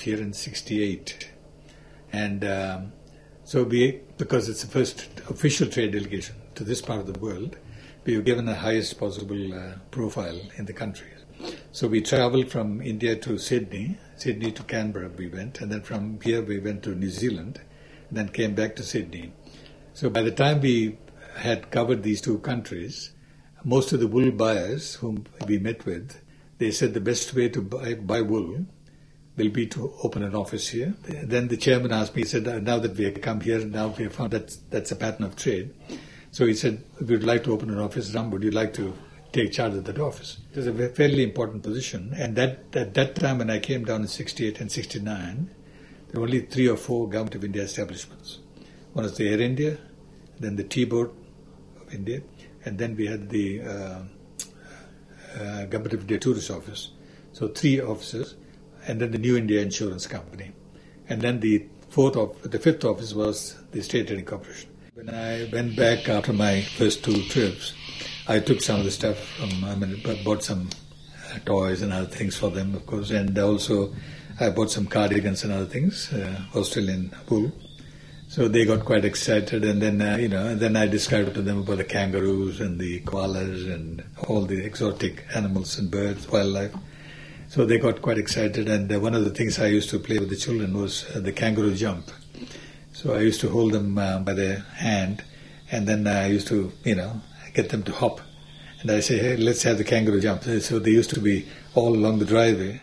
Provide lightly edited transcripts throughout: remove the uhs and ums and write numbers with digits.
here in '68, and because it's the first official trade delegation to this part of the world, we were given the highest possible profile in the country. So we travelled from India to Sydney to Canberra we went, and then from here we went to New Zealand, and then came back to Sydney. So by the time we had covered these two countries, most of the wool buyers whom we met with, they said the best way to buy wool will be to open an office here. Then the chairman asked me, he said, now that we have come here, now we have found that's a pattern of trade. So he said, we would like to open an office. Ram, would you like to take charge of that office? It was a fairly important position. And at that time when I came down in '68 and '69, there were only 3 or 4 Government of India establishments. One was the Air India, then the Tea Board of India, and then we had the Government of India Tourist Office. So 3 offices, and then the New India Insurance Company. And then the 5th office was the State Trading Corporation. When I went back after my first 2 trips, I took some of the stuff bought some toys and other things for them, of course, and also I bought some cardigans and other things, Australian wool. So they got quite excited, and then then I described to them about the kangaroos and the koalas and all the exotic animals and birds, wildlife. So they got quite excited, and one of the things I used to play with the children was the kangaroo jump. So I used to hold them by their hand, and then I used to, get them to hop. And I say, hey, let's have the kangaroo jump. So they used to be all along the driveway.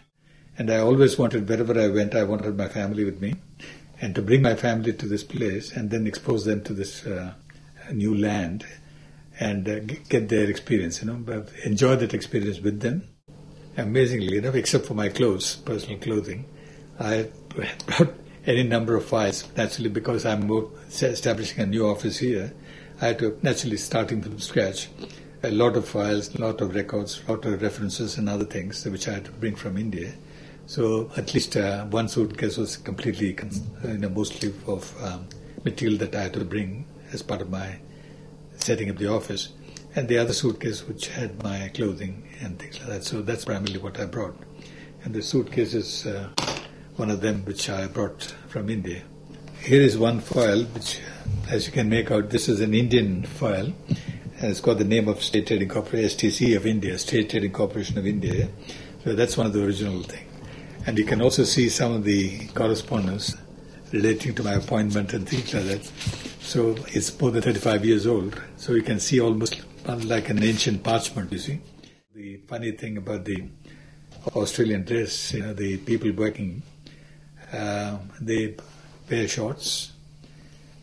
And I always wanted, wherever I went, I wanted my family with me. And to bring my family to this place and then expose them to this new land and get their experience, enjoy that experience with them. Amazingly, except for my clothes, personal clothing, I brought any number of files. Naturally, because I'm establishing a new office here, I had to, naturally, starting from scratch, a lot of files, a lot of records, a lot of references and other things which I had to bring from India. So at least one suitcase was completely, mostly of material that I had to bring as part of my setting up the office, and the other suitcase which had my clothing and things like that. So that's primarily what I brought. And the suitcase is one of them which I brought from India. Here is one file which, as you can make out, this is an Indian file, and it's got the name of State Trading Corporation, STC of India, State Trading Corporation of India. So that's one of the original things. And you can also see some of the correspondence relating to my appointment and things like that. So it's more than 35 years old. So you can see almost like an ancient parchment, you see. The funny thing about the Australian dress, the people working, they wear shorts.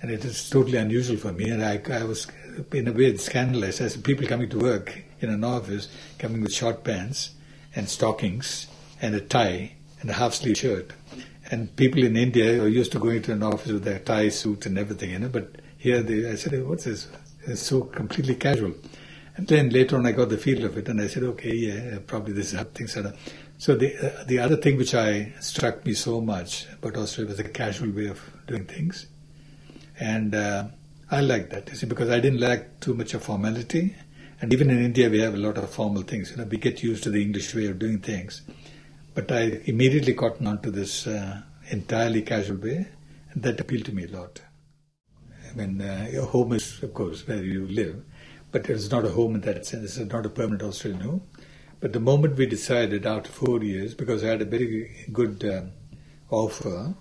And it is totally unusual for me. And I was, in a way, scandalized. I said, people coming to work in an office, coming with short pants and stockings and a tie and a half-sleeve shirt. And people in India are used to going to an office with their tie, suit and everything, But here I said, hey, what's this? It's so completely casual. And then later on I got the feel of it and I said, okay, yeah, probably this is how things are done. So the other thing which struck me so much about Australia was the casual way of doing things. And I liked that, you see, because I didn't like too much of formality. And even in India we have a lot of formal things. We get used to the English way of doing things. But I immediately caught on to this entirely casual way, and that appealed to me a lot. I mean, your home is, of course, where you live, but it's not a home in that sense. It's not a permanent Australian home. But the moment we decided, after 4 years, because I had a very good offer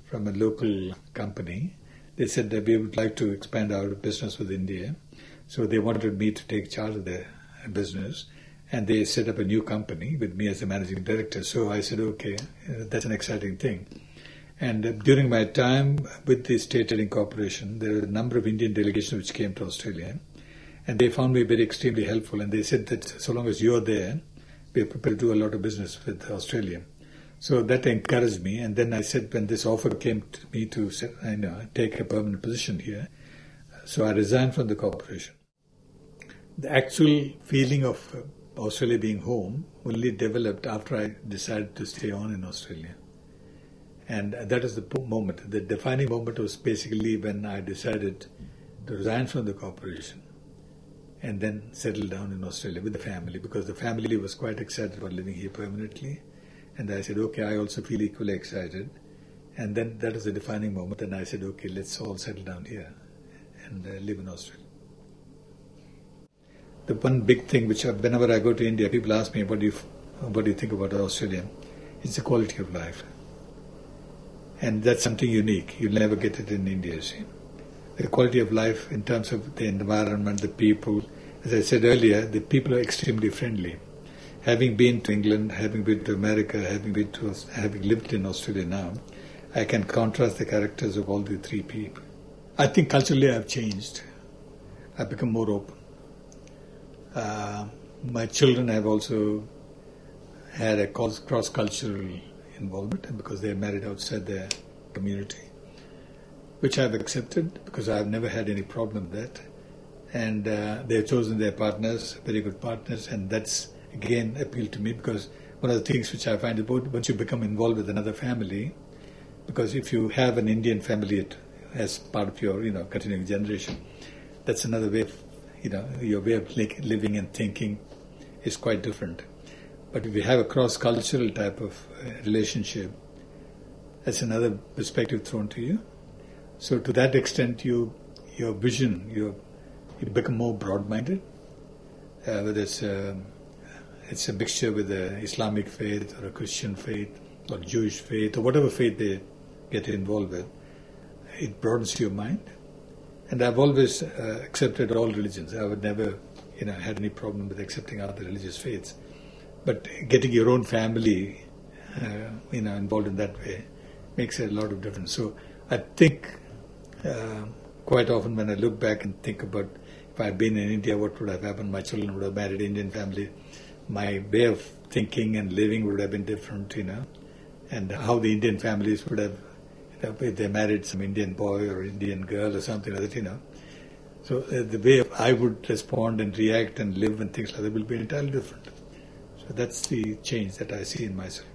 from a local company, they said that we would like to expand our business with India. So they wanted me to take charge of their business. And they set up a new company with me as the managing director. So I said, okay, that's an exciting thing. And during my time with the State Trading Corporation, there were a number of Indian delegations which came to Australia. And they found me very extremely helpful. And they said that so long as you're there, we're prepared to do a lot of business with Australia. So that encouraged me. And then I said, when this offer came to me to take a permanent position here, so I resigned from the corporation. The actual feeling of Australia being home only developed after I decided to stay on in Australia. And that is the moment. The defining moment was basically when I decided to resign from the corporation and then settle down in Australia with the family, because the family was quite excited about living here permanently. And I said, okay, I also feel equally excited. And then that was a defining moment. And I said, okay, let's all settle down here and live in Australia. The one big thing which whenever I go to India, people ask me, what do you think about Australia? It's the quality of life. And that's something unique. You'll never get it in India, see. The quality of life in terms of the environment, the people. As I said earlier, the people are extremely friendly. Having been to England, having been to America, having lived in Australia now, I can contrast the characters of all the three people. I think culturally I've changed. I've become more open. My children have also had a cross-cultural involvement because they're married outside their community, which I've accepted because I've never had any problem with that. And they've chosen their partners, very good partners, and that's again appealed to me because one of the things which I find about once you become involved with another family, because if you have an Indian family as part of your continuing generation, that's another way of your way of living and thinking is quite different. But if you have a cross-cultural type of relationship, that's another perspective thrown to you. So to that extent, your vision, you become more broad-minded, whether it's a mixture with the Islamic faith or a Christian faith or Jewish faith or whatever faith they get involved with. It broadens your mind. And I've always accepted all religions. I would never had any problem with accepting other religious faiths. But getting your own family involved in that way makes a lot of difference. So I think quite often when I look back and think about if I'd been in India, what would have happened? My children would have married an Indian family. My way of thinking and living would have been different, and how the Indian families would have, if they married some Indian boy or Indian girl or something like that, So the way I would respond and react and live and things like that will be entirely different. So that's the change that I see in myself.